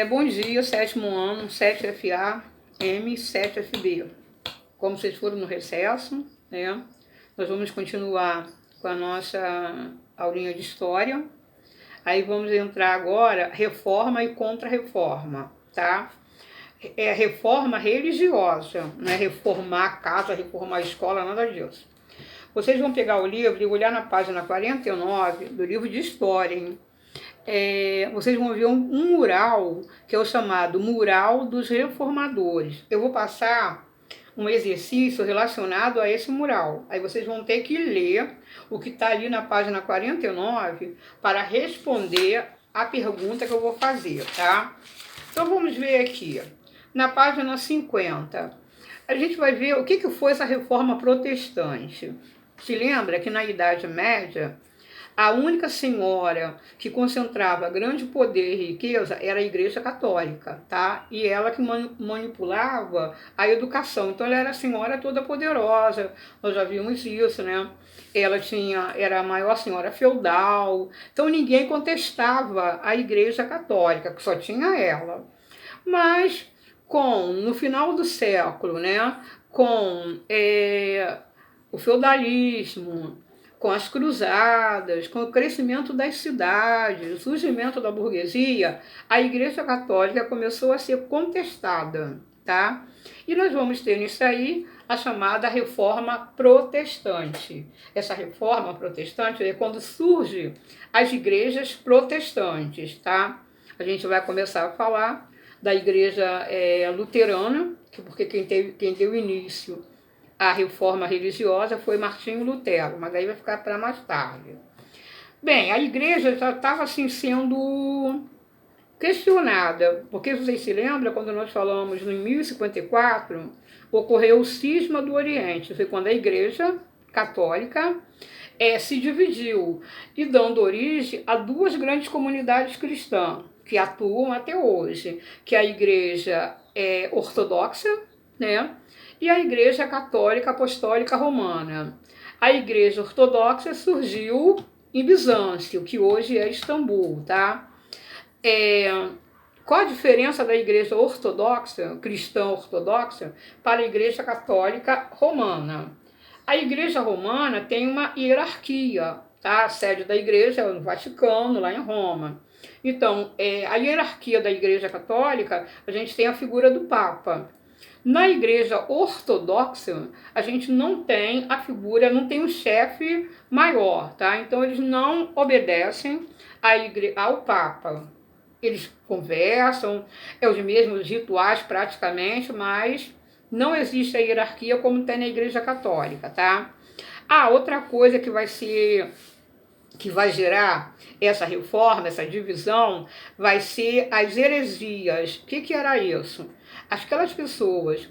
Bom dia, sétimo ano, 7FA, M, 7FB. Como vocês foram no recesso, né? Nós vamos continuar com a nossa aulinha de história. Aí vamos entrar agora, reforma e contra-reforma, tá? Reforma religiosa, não é reformar a casa, reformar a escola, nada disso. Vocês vão pegar o livro e olhar na página 49 do livro de história, hein? Vocês vão ver um mural que é o chamado Mural dos Reformadores. Eu vou passar um exercício relacionado a esse mural. Aí vocês vão ter que ler o que está ali na página 49 para responder a pergunta que eu vou fazer, tá? Então vamos ver aqui. Na página 50, a gente vai ver o que foi essa reforma protestante. Se lembra que na Idade Média, a única senhora que concentrava grande poder e riqueza era a Igreja Católica, tá? E ela que manipulava a educação. Então ela era a senhora toda poderosa, nós já vimos isso, né? Ela era a maior senhora feudal, então ninguém contestava a Igreja Católica, que só tinha ela. Mas no final do século, né? Com o feudalismo, com as cruzadas, com o crescimento das cidades, o surgimento da burguesia, a Igreja Católica começou a ser contestada, tá? E nós vamos ter nisso aí a chamada Reforma Protestante. Essa Reforma Protestante é quando surgem as igrejas protestantes, tá? A gente vai começar a falar da Igreja Luterana, porque quem deu início a reforma religiosa foi Martinho Lutero, mas aí vai ficar para mais tarde. Bem, a igreja já estava assim sendo questionada, porque vocês se lembram, quando nós falamos em 1054, ocorreu o cisma do Oriente, foi quando a igreja católica se dividiu e dando origem a duas grandes comunidades cristãs que atuam até hoje, que é a igreja ortodoxa, né? E a Igreja Católica Apostólica Romana. A Igreja Ortodoxa surgiu em Bizâncio, que hoje é Istambul, tá? Qual a diferença da Igreja Ortodoxa, cristã ortodoxa, para a Igreja Católica Romana? A Igreja Romana tem uma hierarquia, tá? A sede da Igreja é no Vaticano, lá em Roma. Então, a hierarquia da Igreja Católica, a gente tem a figura do Papa. Na Igreja Ortodoxa, a gente não tem a figura, não tem um chefe maior, tá? Então, eles não obedecem ao Papa. Eles conversam, os mesmos rituais praticamente, mas não existe a hierarquia como tem na Igreja Católica, tá? Outra coisa que vai gerar essa reforma, essa divisão, vai ser as heresias. O que era isso? Aquelas pessoas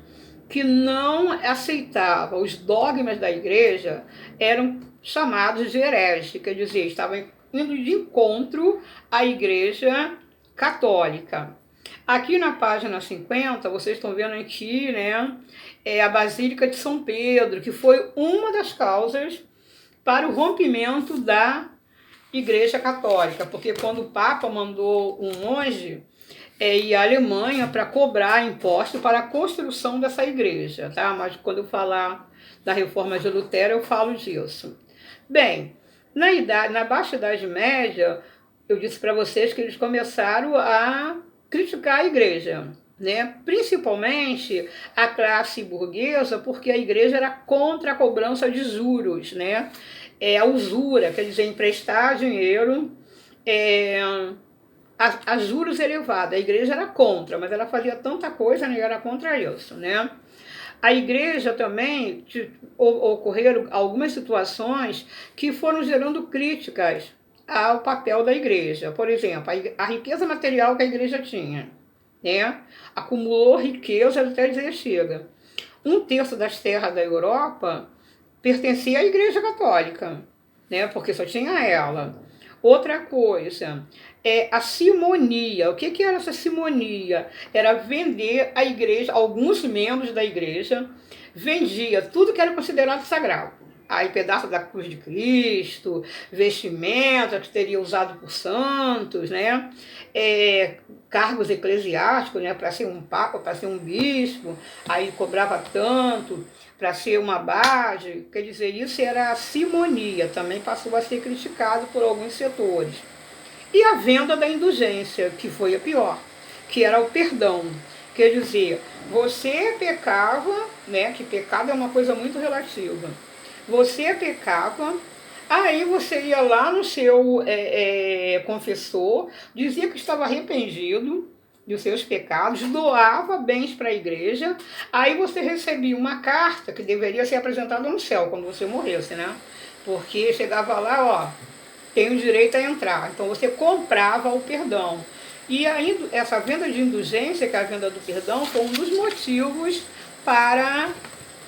que não aceitavam os dogmas da igreja eram chamados de hereges, quer dizer, estavam indo de encontro à igreja católica. Aqui na página 50, vocês estão vendo aqui, né, a Basílica de São Pedro, que foi uma das causas para o rompimento da Igreja Católica, porque quando o Papa mandou um monge ir à Alemanha para cobrar imposto para a construção dessa igreja, tá? Mas quando eu falar da reforma de Lutero, eu falo disso. Bem, na Baixa Idade Média, eu disse para vocês que eles começaram a criticar a igreja, né? Principalmente a classe burguesa, porque a igreja era contra a cobrança de juros, né? A usura, quer dizer, emprestar dinheiro a juros elevados. A igreja era contra, mas ela fazia tanta coisa, né? Era contra isso, né? A igreja também ocorreram algumas situações que foram gerando críticas ao papel da igreja. Por exemplo, a riqueza material que a igreja tinha, né? Acumulou riqueza até dizer chega. 1/3 das terras da Europa pertencia à Igreja Católica, né? Porque só tinha ela. Outra coisa, a simonia. O que era essa simonia? Era vender a igreja, alguns membros da igreja, vendia tudo que era considerado sagrado. aí pedaço da cruz de Cristo, vestimenta que teria usado por santos, né? Cargos eclesiásticos, né? Para ser um papa, para ser um bispo, aí cobrava tanto, para ser uma abade, quer dizer, isso era simonia, também passou a ser criticado por alguns setores. E a venda da indulgência, que foi a pior, que era o perdão. Quer dizer, você pecava, né, que pecado é uma coisa muito relativa. Você pecava, aí você ia lá no seu confessor, dizia que estava arrependido dos seus pecados, doava bens para a igreja, aí você recebia uma carta que deveria ser apresentada no céu quando você morresse, né? Porque chegava lá, ó, tem o direito a entrar. Então você comprava o perdão. E ainda essa venda de indulgência, que é a venda do perdão, foi um dos motivos para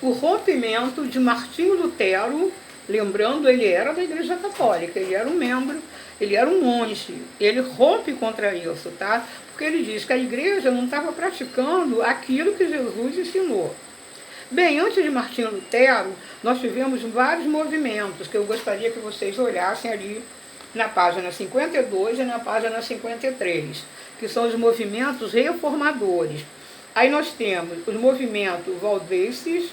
o rompimento de Martinho Lutero. Lembrando, ele era da Igreja Católica, ele era um membro, ele era um monge. Ele rompe contra isso, tá? Porque ele diz que a igreja não estava praticando aquilo que Jesus ensinou. Bem, antes de Martinho Lutero, nós tivemos vários movimentos que eu gostaria que vocês olhassem ali na página 52 e na página 53, que são os movimentos reformadores. Aí nós temos os movimentos valdenses,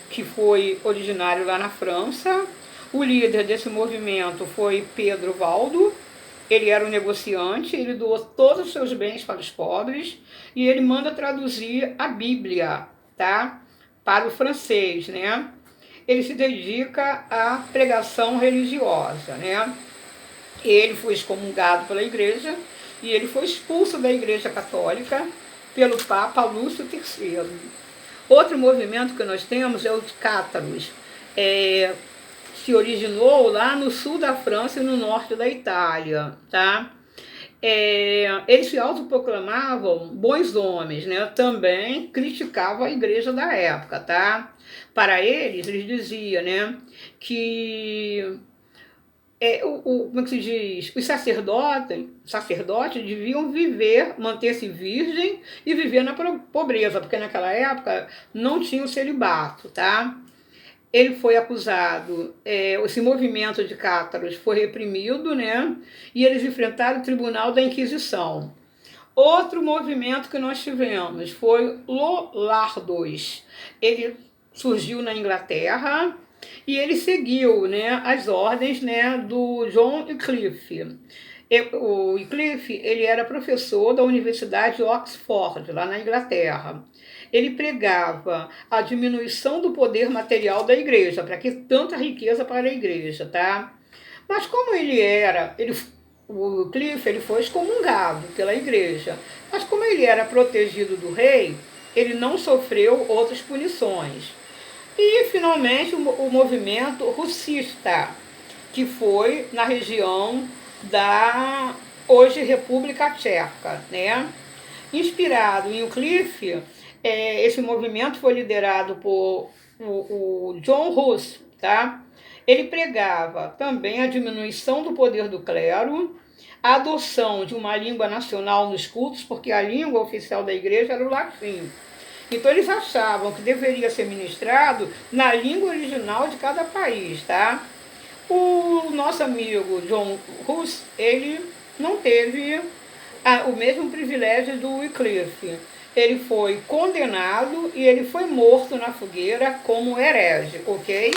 que foi originário lá na França. O líder desse movimento foi Pedro Valdo. Ele era um negociante, ele doou todos os seus bens para os pobres e ele manda traduzir a Bíblia, tá? Para o francês, né? Ele se dedica à pregação religiosa, né? Ele foi excomungado pela igreja e ele foi expulso da igreja católica pelo Papa Lúcio III. Outro movimento que nós temos é o de cátaros. Se originou lá no sul da França e no norte da Itália, tá? Eles se autoproclamavam bons homens, né? Também criticavam a igreja da época, tá? Para eles diziam, né, que como é que se diz? Os sacerdotes deviam viver, manter-se virgem e viver na pobreza, porque naquela época não tinha o celibato, tá? Ele foi acusado, esse movimento de cátaros foi reprimido, né? E eles enfrentaram o tribunal da Inquisição. Outro movimento que nós tivemos foi Lollardos. Ele surgiu na Inglaterra e ele seguiu, né, as ordens, né, do John Wycliffe. O Wycliffe, ele era professor da Universidade de Oxford, lá na Inglaterra. Ele pregava a diminuição do poder material da igreja, para que tanta riqueza para a igreja, tá? Mas como o Wycliffe, ele foi excomungado pela igreja, mas como ele era protegido do rei, ele não sofreu outras punições. E, finalmente, o movimento russista, que foi na região da hoje República Tcheca, né? Inspirado em Wycliffe, esse movimento foi liderado por o John Hus, tá? Ele pregava também a diminuição do poder do clero, a adoção de uma língua nacional nos cultos, porque a língua oficial da igreja era o latim. Então eles achavam que deveria ser ministrado na língua original de cada país, tá? O nosso amigo John Hus, ele não teve o mesmo privilégio do Wycliffe. Ele foi condenado e ele foi morto na fogueira como herege, ok?